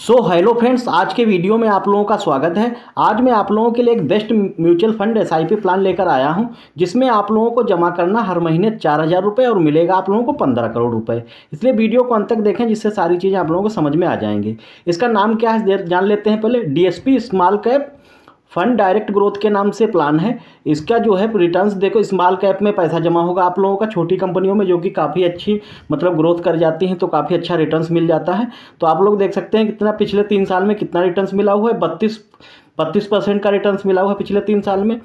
Hello friends, आज के video में आप लोगों का स्वागत है। आज मैं आप लोगों के लिए एक best mutual fund SIP plan लेकर आया हूं, जिसमें आप लोगों को जमा करना हर महीने 4,000 रुपये और मिलेगा आप लोगों को 15 करोड़ रुपए। इसलिए वीडियो को अंत तक देखें, जिससे सारी चीज़ें आप लोगों को समझ में आ जाएंगी। इसका नाम क्या है जान लेते हैं पहले। DSP small cap fund direct growth के नाम से प्लान है। इसका जो है रिटर्न्स देखो, स्मॉल कैप में पैसा जमा होगा आप लोगों का, छोटी कंपनियों में जो कि काफ़ी अच्छी मतलब ग्रोथ कर जाती हैं, तो काफ़ी अच्छा रिटर्न्स मिल जाता है। तो आप लोग देख सकते हैं कितना पिछले 3 साल में कितना रिटर्न्स मिला हुआ है। 32% का रिटर्न्स मिला हुआ है पिछले 3 साल में।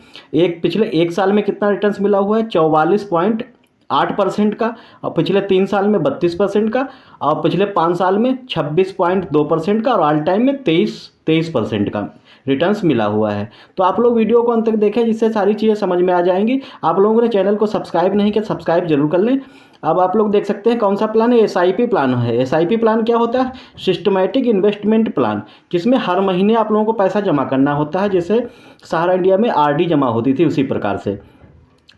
पिछले 1 साल में कितना रिटर्न्स मिला हुआ है, 44.8% का, और पिछले 3 साल में 32% का, और पिछले 5 साल में 26.2% का, और ऑल टाइम में 23% का रिटर्न्स मिला हुआ है। तो आप लोग वीडियो को अंत तक देखें, जिससे सारी चीज़ें समझ में आ जाएंगी। आप लोगों ने चैनल को सब्सक्राइब नहीं किया, सब्सक्राइब जरूर कर लें। अब आप लोग देख सकते हैं कौन सा प्लान है, एसआईपी प्लान है। एसआईपी प्लान क्या होता है? सिस्टमैटिक इन्वेस्टमेंट प्लान, जिसमें हर महीने आप लोगों को पैसा जमा करना होता है। जैसे सहारा इंडिया में आरडी जमा होती थी, उसी प्रकार से।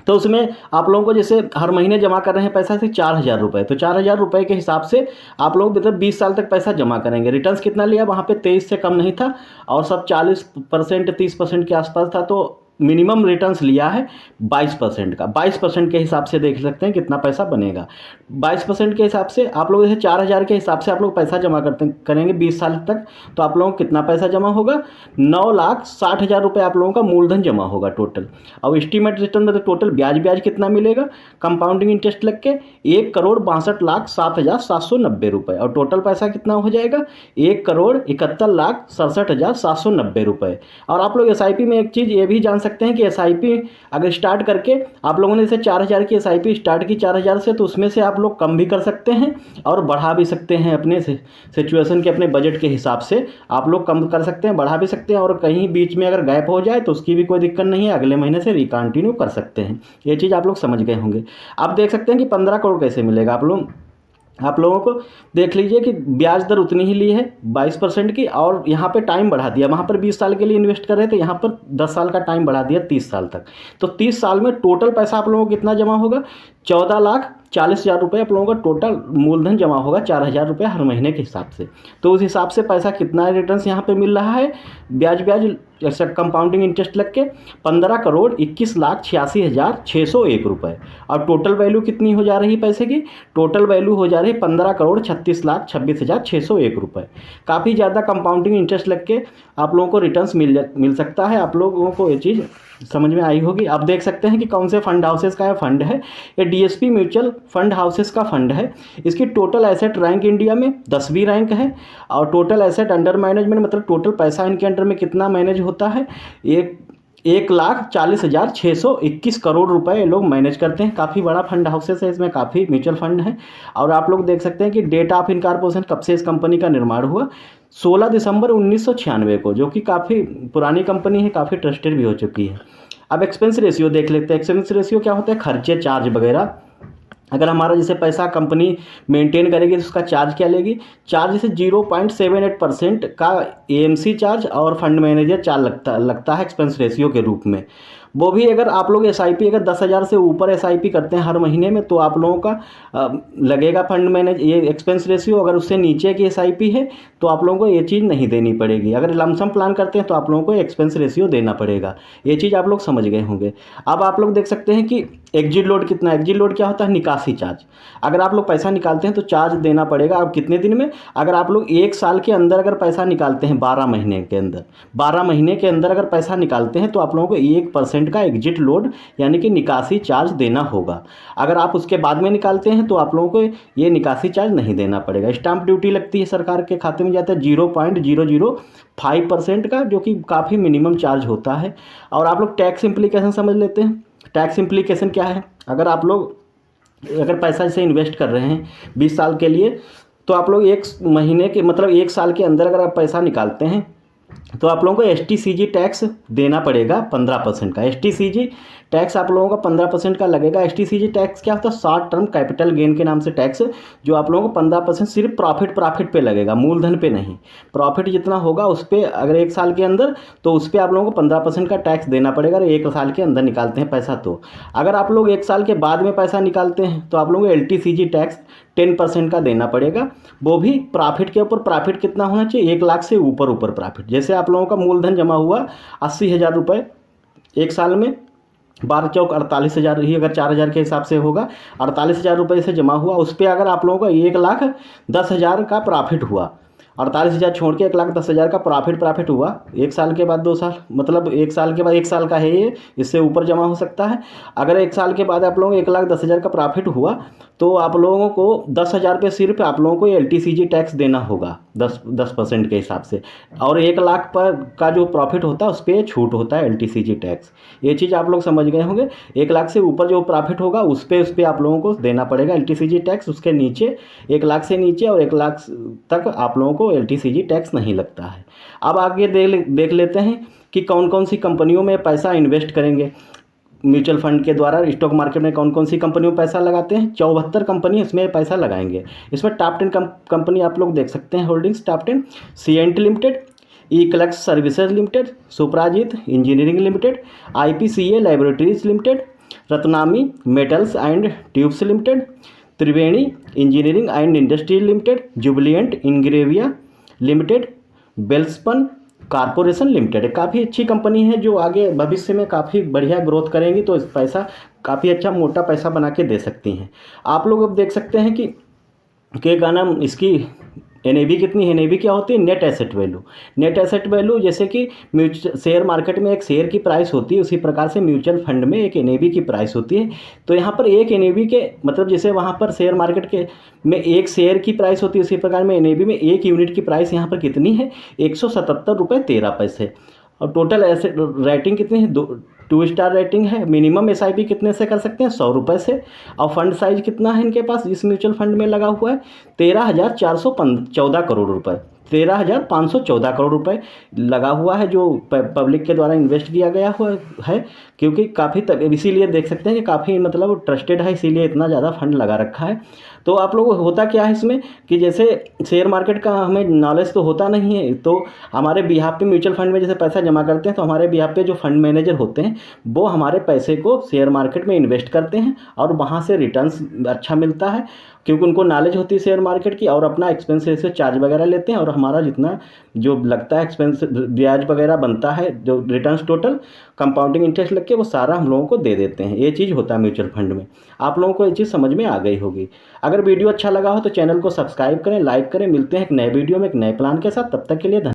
तो उसमें आप लोगों को जैसे हर महीने जमा कर रहे हैं पैसा से 4,000 रुपये, तो 4,000 रुपये के हिसाब से आप लोग मतलब 20 साल तक पैसा जमा करेंगे। रिटर्न्स कितना लिया वहाँ पे? 23 से कम नहीं था, और सब 40% 30% के आसपास था। तो मिनिमम रिटर्न्स लिया है 22% का। 22% के हिसाब से देख सकते हैं कितना पैसा बनेगा। 22% के हिसाब से आप लोग जैसे 4,000 के हिसाब से आप लोग पैसा जमा करेंगे 20 साल तक, तो आप लोगों को कितना पैसा जमा होगा? 9,60,000 रुपये आप लोगों का मूलधन जमा होगा टोटल। और एस्टीमेट रिटर्न मतलब टोटल ब्याज कितना मिलेगा कंपाउंडिंग इंटरेस्ट लग के? 1,62,07,790 रुपये। और टोटल पैसा कितना हो जाएगा? 1,71,67,790 रुपये। और आप लोग एसआईपी में एक चीज़ ये भी जान सकते हैं कि एसआईपी अगर स्टार्ट करके आप लोगों ने जैसे 4,000 की एसआईपी स्टार्ट की 4,000 से, तो उसमें से आप लोग कम भी कर सकते हैं और बढ़ा भी सकते हैं। अपने सिचुएशन के, अपने बजट के हिसाब से आप लोग कम कर सकते हैं, बढ़ा भी सकते हैं, और कहीं बीच में अगर गैप हो जाए तो उसकी भी कोई दिक्कत नहीं है, अगले महीने से रिकंटिन्यू कर सकते हैं। ये चीज़ आप लोग समझ गए होंगे। आप देख सकते हैं कि 15 करोड़ कैसे मिलेगा। आप लोगों को देख लीजिए कि ब्याज दर उतनी ही ली है 22% की, और यहाँ पे टाइम बढ़ा दिया। वहाँ पर 20 साल के लिए इन्वेस्ट कर रहे थे, यहाँ पर 10 साल का टाइम बढ़ा दिया 30 साल तक। तो 30 साल में टोटल पैसा आप लोगों को कितना जमा होगा? 14,40,000 रुपये आप लोगों का टोटल मूलधन जमा होगा, 4,000 रुपये हर महीने के हिसाब से। तो उस हिसाब से पैसा कितना रिटर्न्स यहाँ पे मिल रहा है, ब्याज जैसे कंपाउंडिंग इंटरेस्ट लग के 15,21,86,601 रुपये। और टोटल वैल्यू कितनी हो जा रही है पैसे की? टोटल वैल्यू हो जा रही है 15,36,26,26,001 रुपये। काफ़ी ज़्यादा कंपाउंडिंग इंटरेस्ट लग के आप लोगों को रिटर्न्स मिल सकता है। आप लोगों को ये चीज़ समझ में आई होगी। आप देख सकते हैं कि कौन से फंड हाउसेस का फंड है। ये डीएसपी म्यूचुअल फंड हाउसेस का फंड है। इसकी टोटल एसेट रैंक इंडिया में 10वीं रैंक है, और टोटल एसेट अंडर मैनेजमेंट मतलब टोटल पैसा इनके अंडर में कितना मैनेज होता है, 1,40,621 करोड़ रुपए ये लोग मैनेज करते हैं। काफ़ी बड़ा फंड हाउसेस है, इसमें काफ़ी म्यूचुअल फंड है। और आप लोग देख सकते हैं कि डेट ऑफ इनकॉर्पोरेशन कब से इस कंपनी का निर्माण हुआ? 16 दिसंबर 1996 को, जो कि काफ़ी पुरानी कंपनी है, काफ़ी ट्रस्टेड भी हो चुकी है। अब एक्सपेंस रेशियो देख लेते हैं। एक्सपेंस रेशियो क्या होता है? खर्चे, चार्ज वगैरह। अगर हमारा जैसे पैसा कंपनी मेंटेन करेगी तो उसका चार्ज क्या लेगी? चार्ज जैसे 0.78% का एएमसी चार्ज और फंड मैनेजर चार्ज लगता है एक्सपेंस रेशियो के रूप में। वो भी अगर आप लोग एसआईपी अगर 10,000 से ऊपर एसआईपी करते हैं हर महीने में, तो आप लोगों का लगेगा फंड मैनेज ये एक्सपेंस रेशियो। अगर उससे नीचे की एसआईपी है तो आप लोगों को ये चीज़ नहीं देनी पड़ेगी। अगर लमसम प्लान करते हैं तो आप लोगों को एक्सपेंस रेशियो देना पड़ेगा। ये चीज़ आप लोग समझ गए होंगे। अब आप लोग देख सकते हैं कि एग्जिट लोड कितना। एग्जिट लोड क्या होता है? निकासी चार्ज। अगर आप लोग पैसा निकालते हैं तो चार्ज देना पड़ेगा। अब कितने दिन में? अगर आप लोग 1 साल के अंदर अगर पैसा निकालते हैं, 12 महीने के अंदर अगर पैसा निकालते हैं, तो आप लोगों को 1% का एग्जिट लोड यानी कि निकासी चार्ज देना होगा। अगर आप उसके बाद में निकालते हैं तो आप लोगों को ये निकासी चार्ज नहीं देना पड़ेगा। स्टाम्प ड्यूटी लगती है, सरकार के खाते में जाता है 0.005% का, जो कि काफ़ी मिनिमम चार्ज होता है। और आप लोग टैक्स इम्प्लीकेशन समझ लेते हैं। टैक्स इम्प्लीकेशन क्या है? अगर पैसा जैसे इन्वेस्ट कर रहे हैं 20 साल के लिए, तो आप लोग 1 महीने के मतलब 1 साल के अंदर अगर आप पैसा निकालते हैं तो आप लोगों को एसटीसीजी टैक्स देना पड़ेगा 15% का। एसटीसीजी टैक्स आप लोगों का 15% का लगेगा। एसटीसीजी टैक्स क्या होता है? शॉर्ट टर्म कैपिटल गेन के नाम से टैक्स, जो आप लोगों को 15% सिर्फ प्रॉफिट पे लगेगा, मूलधन पे नहीं। प्रॉफिट जितना होगा उस पर अगर 1 साल के अंदर, तो उस पर आप लोगों को 15% का टैक्स देना पड़ेगा। अगर 1 साल के अंदर निकालते हैं पैसा तो। अगर आप लोग 1 साल के बाद में पैसा निकालते हैं तो आप लोगों को एलटीसीजी 10% का देना पड़ेगा, वो भी प्रॉफिट के ऊपर। प्रॉफिट कितना होना चाहिए, 1 लाख से ऊपर प्रॉफिट। जैसे आप लोगों का मूलधन जमा हुआ 80,000 रुपये एक साल में, 12 चौक 48,000 ही, अगर 4,000 के हिसाब से होगा, 48,000 रुपये से जमा हुआ, उस पर अगर आप लोगों का 1,10,000 का प्रॉफिट हुआ, 48,000 छोड़ के 1,10,000 का प्रॉफिट हुआ, 1 साल के बाद 2 साल, मतलब 1 साल के बाद 1 साल का है ये, इससे ऊपर जमा हो सकता है। अगर 1 साल के बाद आप लोगों को 1,10,000 का प्रॉफिट हुआ तो आप लोगों को 10,000 पे सिर्फ आप लोगों को LTCG टैक्स देना होगा 10% के हिसाब से, और 1 लाख पर का जो प्रॉफिट होता है उस पर छूट होता है LTCG टैक्स। ये चीज़ आप लोग समझ गए होंगे। 1 लाख से ऊपर जो प्रॉफिट होगा उस पर आप लोगों को देना पड़ेगा LTCG टैक्स। उसके नीचे 1 लाख से नीचे और 1 लाख तक आप लोगों को LTCG टैक्स नहीं लगता है। अब आगे देख लेते हैं कि कौन कौन सी कंपनियों में पैसा इन्वेस्ट करेंगे। म्यूचुअल फंड के द्वारा स्टॉक मार्केट में कौन कौन सी कंपनियों में पैसा लगाते हैं, 74 कंपनी इसमें पैसा लगाएंगे। इसमें टॉप 10 कंपनी आप लोग देख सकते हैं holdings. Top 10 CNT limited, eClerx services limited, Suprajit engineering limited, IPCA laboratories limited, Ratnamani metals and tubes limited, Triveni engineering and industry limited, Jubilant Ingrevia limited, Welspun corporation limited. काफ़ी अच्छी कंपनी है जो आगे भविष्य में काफ़ी बढ़िया ग्रोथ करेंगी, तो इस पैसा काफ़ी अच्छा मोटा पैसा बना के दे सकती हैं। आप लोग अब देख सकते हैं कि क्या नाम इसकी NAV कितनी है। NAV क्या होती है, net asset value. Net asset value जैसे कि शेयर मार्केट में एक शेयर की प्राइस होती है, उसी प्रकार से म्यूचुअल फंड में एक NAV की प्राइस होती है। तो यहाँ पर एक NAV के मतलब जैसे वहाँ पर शेयर मार्केट के में एक शेयर की प्राइस होती है, उसी प्रकार में NAV में 1 यूनिट की प्राइस यहाँ पर कितनी है, 177 रुपये 13 पैसे। और टोटल एसेट रेटिंग कितनी है, 2 स्टार रेटिंग है। मिनिमम SIP कितने से कर सकते हैं, 100 रुपये से। और फंड साइज कितना है इनके पास, इस म्यूचुअल फंड में लगा हुआ है 13,414 करोड़ रुपये, 13,514 करोड़ रुपये लगा हुआ है, जो पब्लिक के द्वारा इन्वेस्ट किया गया हुआ है। क्योंकि काफ़ी इसीलिए देख सकते हैं कि काफ़ी मतलब ट्रस्टेड है, इसीलिए इतना ज़्यादा फंड लगा रखा है। तो आप लोग होता क्या है इसमें कि जैसे शेयर मार्केट का हमें नॉलेज तो होता नहीं है, तो हमारे बिहाफ पे म्यूचुअल फंड में जैसे पैसा जमा करते हैं तो हमारे बिहाफ पे जो फंड मैनेजर होते हैं वो हमारे पैसे को शेयर मार्केट में इन्वेस्ट करते हैं और वहाँ से रिटर्न्स अच्छा मिलता है, क्योंकि उनको नॉलेज होती है शेयर मार्केट की, और अपना एक्सपेंस से चार्ज वगैरह लेते हैं, और हमारा जितना जो लगता है एक्सपेंस ब्याज वगैरह बनता है, जो रिटर्न्स टोटल कंपाउंडिंग इंटरेस्ट लग के वो सारा हम लोगों को दे देते हैं। ये चीज़ होता है म्यूचुअल फंड में। आप लोगों को ये चीज़ समझ में आ गई होगी। अगर वीडियो अच्छा लगा हो तो चैनल को सब्सक्राइब करें, लाइक करें। मिलते हैं एक नए वीडियो में एक नए प्लान के साथ, तब तक के लिए धन्यवाद।